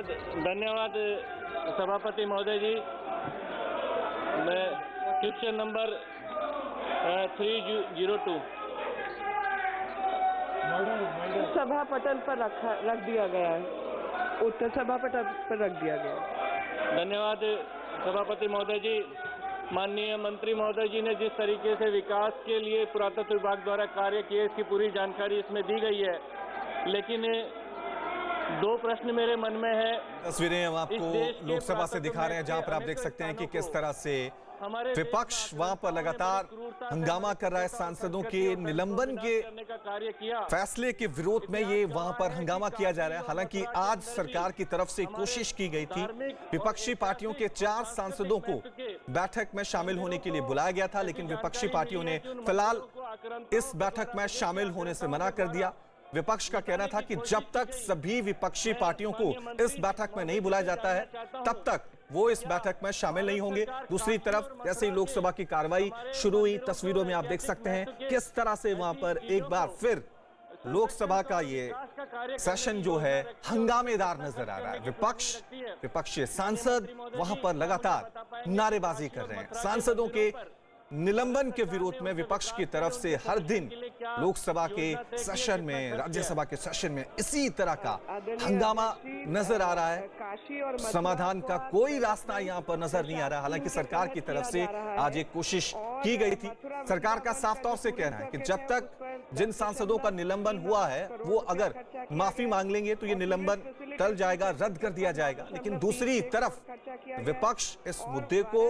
धन्यवाद सभापति महोदय जी। मैं क्वेश्चन नंबर 302 सभा पटल पर रख दिया गया है, उत्तर सभा पटल पर रख दिया गया है। धन्यवाद सभापति महोदय जी। माननीय मंत्री महोदय जी ने जिस तरीके से विकास के लिए पुरातत्व विभाग द्वारा कार्य किए, इसकी पूरी जानकारी इसमें दी गई है, लेकिन दो प्रश्न मेरे मन में है। तस्वीरें हम आपको लोकसभा से दिखा रहे हैं, जहां पर आप देख सकते हैं कि किस तरह से विपक्ष वहां पर लगातार हंगामा कर रहा है। सांसदों के निलंबन के फैसले के विरोध में ये वहां पर हंगामा किया जा रहा है। हालांकि आज सरकार की तरफ से कोशिश की गई थी, विपक्षी पार्टियों के 4 सांसदों को बैठक में शामिल होने के लिए बुलाया गया था, लेकिन विपक्षी पार्टियों ने फिलहाल इस बैठक में शामिल होने से मना कर दिया। विपक्ष का कहना था कि जब तक सभी विपक्षी पार्टियों को इस बैठक में नहीं बुलाया जाता है, तब तक वो इस बैठक में शामिल नहीं होंगे। दूसरी तरफ जैसे ही लोकसभा की कार्रवाई शुरू हुई, तस्वीरों में आप देख सकते हैं किस तरह से वहां पर एक बार फिर लोकसभा का ये सेशन जो है हंगामेदार नजर आ रहा है। विपक्षी सांसद वहां पर लगातार नारेबाजी कर रहे हैं। सांसदों के निलंबन के विरोध में विपक्ष की तरफ से हर दिन लोकसभा के सेशन में, राज्यसभा के सेशन में इसी तरह का हंगामा नजर आ रहा है। समाधान का कोई रास्ता यहां पर नजर नहीं आ रहा। हालांकि सरकार की तरफ से आज एक कोशिश की गई थी। सरकार का साफ तौर से कहना है कि जब तक जिन सांसदों का निलंबन हुआ है वो अगर माफी मांग लेंगे तो ये निलंबन टल जाएगा, रद्द कर दिया जाएगा। लेकिन दूसरी तरफ विपक्ष इस मुद्दे को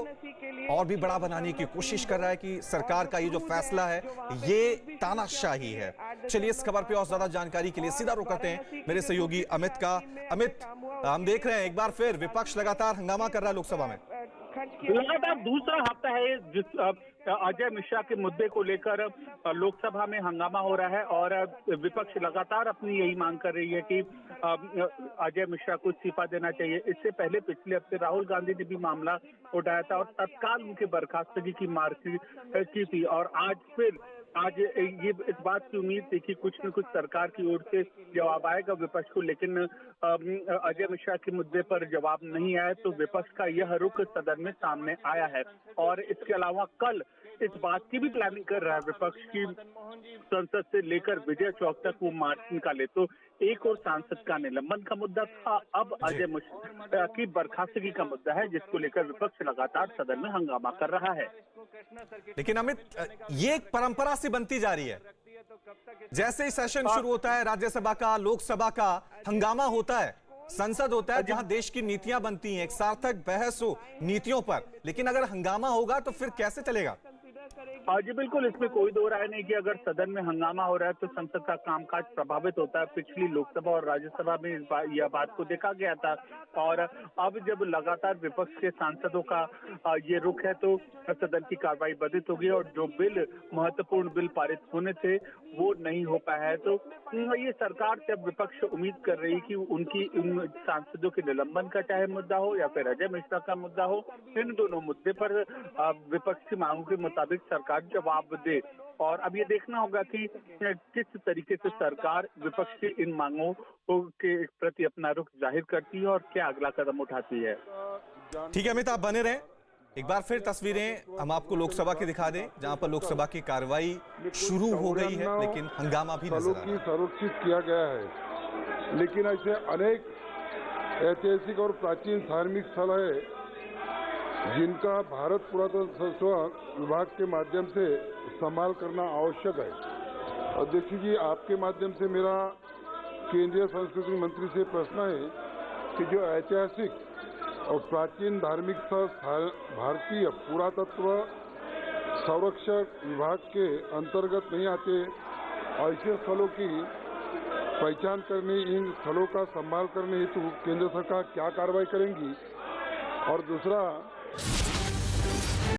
और भी बड़ा बनाने की कोशिश कर रहा है कि सरकार का ये जो फैसला है ये तानाशाही है। चलिए इस खबर पे और ज्यादा जानकारी के लिए सीधा रुख करते हैं मेरे सहयोगी अमित का। अमित, हम देख रहे हैं एक बार फिर विपक्ष लगातार हंगामा कर रहा है लोकसभा में। लगातार दूसरा हफ्ता है जिस अजय मिश्रा के मुद्दे को लेकर लोकसभा में हंगामा हो रहा है और विपक्ष लगातार अपनी यही मांग कर रही है कि अजय मिश्रा को इस्तीफा देना चाहिए। इससे पहले पिछले हफ्ते राहुल गांधी ने भी मामला उठाया था और तत्काल उनके बर्खास्तगी की मांग की थी और आज ये इस बात की उम्मीद थी कि कुछ न कुछ सरकार की ओर से जवाब आएगा विपक्ष को, लेकिन अजय मिश्रा के मुद्दे पर जवाब नहीं आया तो विपक्ष का यह रुख सदन में सामने आया है। और इसके अलावा कल इस बात की भी प्लानिंग कर रहा है विपक्ष की संसद से लेकर विजय चौक तक वो मार्च निकाले। तो एक और सांसद का निलंबन का मुद्दा था, अब अजय मिश्रा की बर्खास्तगी का मुद्दा है, जिसको लेकर विपक्ष लगातार सदन में हंगामा कर रहा है। लेकिन अमित, ये एक परंपरा सी बनती जा रही है, जैसे ही सेशन शुरू होता है राज्यसभा का, लोकसभा का, हंगामा होता है। संसद होता है जहां देश की नीतियां बनती हैं, एक सार्थक बहस हो नीतियों पर, लेकिन अगर हंगामा होगा तो फिर कैसे चलेगा? जी बिल्कुल, इसमें कोई दो राय नहीं कि अगर सदन में हंगामा हो रहा है तो संसद का कामकाज प्रभावित होता है। पिछली लोकसभा और राज्यसभा में यह बात को देखा गया था और अब जब लगातार विपक्ष के सांसदों का ये रुख है तो सदन की कार्रवाई बाधित होगी और जो बिल महत्वपूर्ण बिल पारित होने थे वो नहीं हो पाया है। तो ये सरकार से अब विपक्ष उम्मीद कर रही कि उनकी इन सांसदों के निलंबन का चाहे मुद्दा हो या फिर अजय मिश्रा का मुद्दा हो, इन दोनों मुद्दे पर विपक्ष की मांगों के मुताबिक सरकार जवाब दे। और अब ये देखना होगा कि किस तरीके से सरकार विपक्ष की इन मांगों के प्रति अपना रुख जाहिर करती है और क्या अगला कदम उठाती है। ठीक है अमित, आप बने रहें। एक बार फिर तस्वीरें हम आपको लोकसभा की दिखा दें, जहां पर लोकसभा की कार्रवाई शुरू हो गई है, लेकिन हंगामा भी नजर आ रहा है। संरक्षित किया गया है, लेकिन ऐसे अनेक ऐतिहासिक और प्राचीन धार्मिक स्थल है जिनका भारत पुरातत्व विभाग के माध्यम से संभाल करना आवश्यक है। और देखिए, आपके माध्यम से मेरा केंद्रीय संस्कृति मंत्री से प्रश्न है कि जो ऐतिहासिक और प्राचीन धार्मिक स्थल भारतीय पुरातत्व संरक्षण विभाग के अंतर्गत नहीं आते, ऐसे स्थलों की पहचान करने, इन स्थलों का संभाल करने हेतु केंद्र सरकार क्या कार्रवाई करेंगी। और दूसरा,